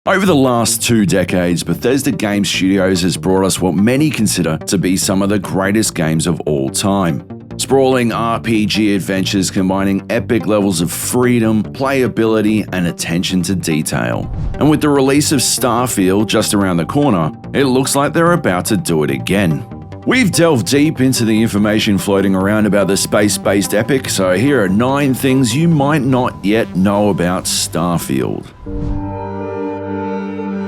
Over the last 2 decades, Bethesda Game Studios has brought us what many consider to be some of the greatest games of all time. Sprawling RPG adventures combining epic levels of freedom, playability, and attention to detail. And with the release of Starfield just around the corner, it looks like they're about to do it again. We've delved deep into the information floating around about the space-based epic, so here are 9 things you might not yet know about Starfield.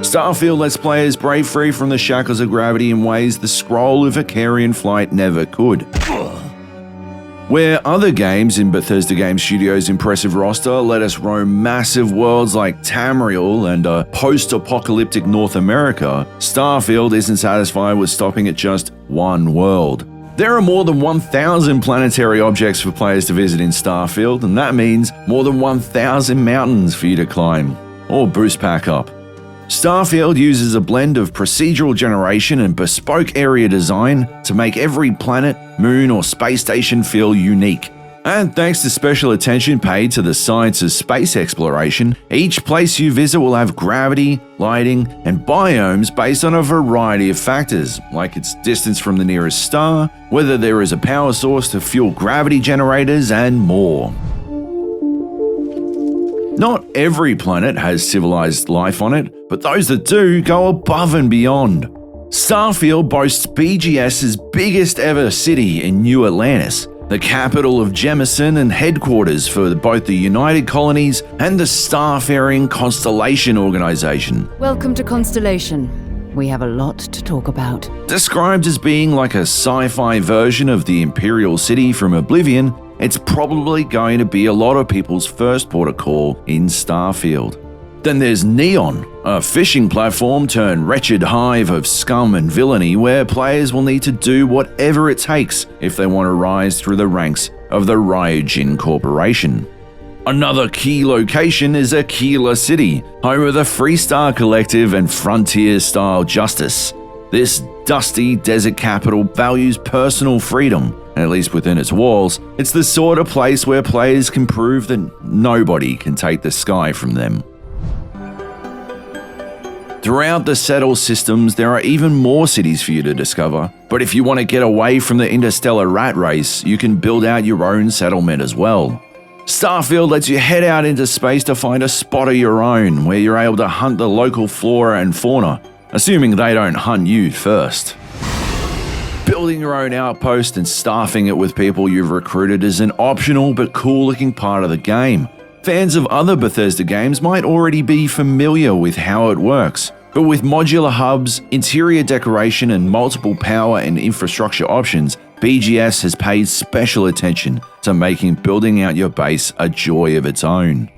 Starfield lets players break free from the shackles of gravity in ways the scroll of Vicarian Flight never could. Where other games in Bethesda Game Studios' impressive roster let us roam massive worlds like Tamriel and post-apocalyptic North America, Starfield isn't satisfied with stopping at just one world. There are more than 1,000 planetary objects for players to visit in Starfield, and that means more than 1,000 mountains for you to climb, or boost pack up. Starfield uses a blend of procedural generation and bespoke area design to make every planet, moon, or space station feel unique. And thanks to special attention paid to the science of space exploration, each place you visit will have gravity, lighting, and biomes based on a variety of factors, like its distance from the nearest star, whether there is a power source to fuel gravity generators, and more. Not every planet has civilized life on it, but those that do go above and beyond. Starfield boasts BGS's biggest ever city in New Atlantis, the capital of Jemison and headquarters for both the United Colonies and the Starfaring Constellation Organization. Welcome to Constellation. We have a lot to talk about. Described as being like a sci-fi version of the Imperial City from Oblivion, it's probably going to be a lot of people's first port of call in Starfield. Then there's Neon, a fishing platform turned wretched hive of scum and villainy where players will need to do whatever it takes if they want to rise through the ranks of the Ryujin Corporation. Another key location is Aquila City, home of the Freestar Collective and frontier-style justice. This dusty desert capital values personal freedom, at least within its walls. It's the sort of place where players can prove that nobody can take the sky from them. Throughout the settled systems, there are even more cities for you to discover, but if you want to get away from the interstellar rat race, you can build out your own settlement as well. Starfield lets you head out into space to find a spot of your own, where you're able to hunt the local flora and fauna, assuming they don't hunt you first. Building your own outpost and staffing it with people you've recruited is an optional but cool-looking part of the game. Fans of other Bethesda games might already be familiar with how it works, but with modular hubs, interior decoration, and multiple power and infrastructure options, BGS has paid special attention to making building out your base a joy of its own.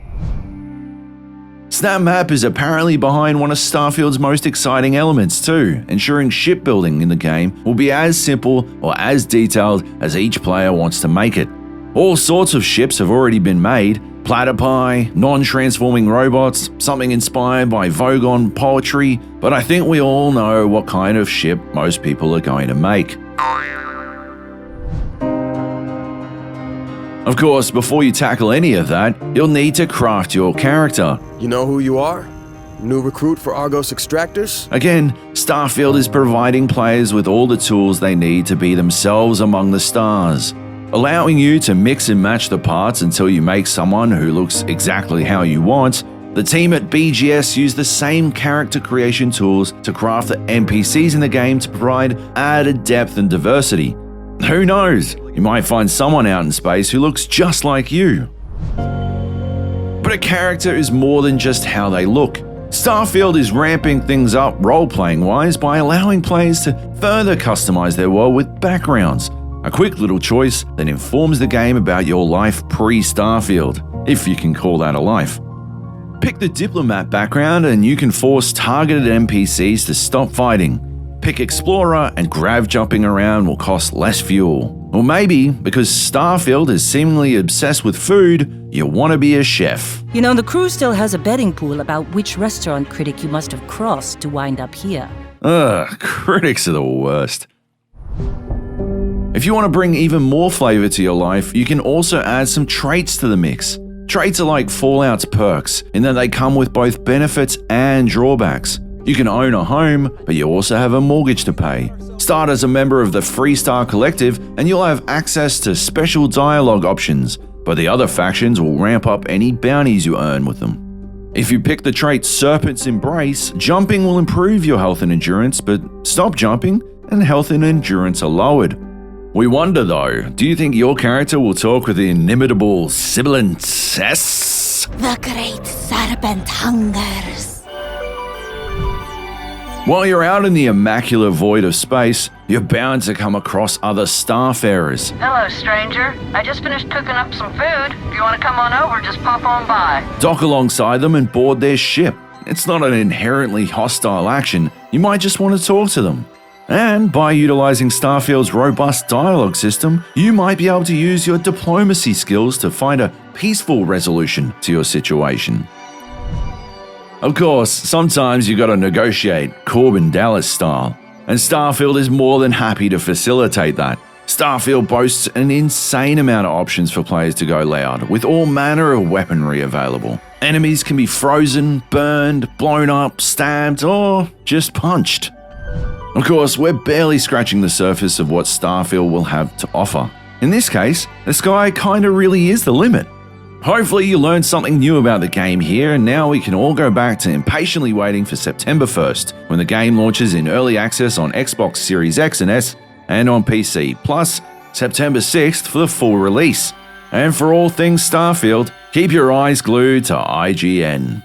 SnapMap is apparently behind one of Starfield's most exciting elements too, ensuring shipbuilding in the game will be as simple or as detailed as each player wants to make it. All sorts of ships have already been made: platypi, non-transforming robots, something inspired by Vogon poetry, but I think we all know what kind of ship most people are going to make. Of course, before you tackle any of that, you'll need to craft your character. You know who you are? New recruit for Argos Extractors? Again, Starfield is providing players with all the tools they need to be themselves among the stars, allowing you to mix and match the parts until you make someone who looks exactly how you want. The team at BGS use the same character creation tools to craft the NPCs in the game to provide added depth and diversity. Who knows? You might find someone out in space who looks just like you. But a character is more than just how they look. Starfield is ramping things up role-playing wise by allowing players to further customize their world with backgrounds, a quick little choice that informs the game about your life pre-Starfield, if you can call that a life. Pick the diplomat background and you can force targeted NPCs to stop fighting. Pick Explorer and grav jumping around will cost less fuel. Or maybe, because Starfield is seemingly obsessed with food, you want to be a chef. You know, the crew still has a betting pool about which restaurant critic you must have crossed to wind up here. Critics are the worst. If you want to bring even more flavor to your life, you can also add some traits to the mix. Traits are like Fallout's perks in that they come with both benefits and drawbacks. You can own a home, but you also have a mortgage to pay. Start as a member of the Freestar Collective and you'll have access to special dialogue options, but the other factions will ramp up any bounties you earn with them. If you pick the trait Serpent's Embrace, jumping will improve your health and endurance, but stop jumping and health and endurance are lowered. We wonder though, do you think your character will talk with the inimitable sibilant S? The great serpent hungers. While you're out in the immaculate void of space, you're bound to come across other starfarers. Hello, stranger. I just finished cooking up some food. If you want to come on over, just pop on by. Dock alongside them and board their ship. It's not an inherently hostile action, you might just want to talk to them. And by utilizing Starfield's robust dialogue system, you might be able to use your diplomacy skills to find a peaceful resolution to your situation. Of course, sometimes you gotta negotiate, Corbin Dallas style, and Starfield is more than happy to facilitate that. Starfield boasts an insane amount of options for players to go loud, with all manner of weaponry available. Enemies can be frozen, burned, blown up, stabbed, or just punched. Of course, we're barely scratching the surface of what Starfield will have to offer. In this case, the sky kinda really is the limit. Hopefully you learned something new about the game here, and now we can all go back to impatiently waiting for September 1st, when the game launches in early access on Xbox Series X and S and on PC, plus September 6th for the full release. And for all things Starfield, keep your eyes glued to IGN.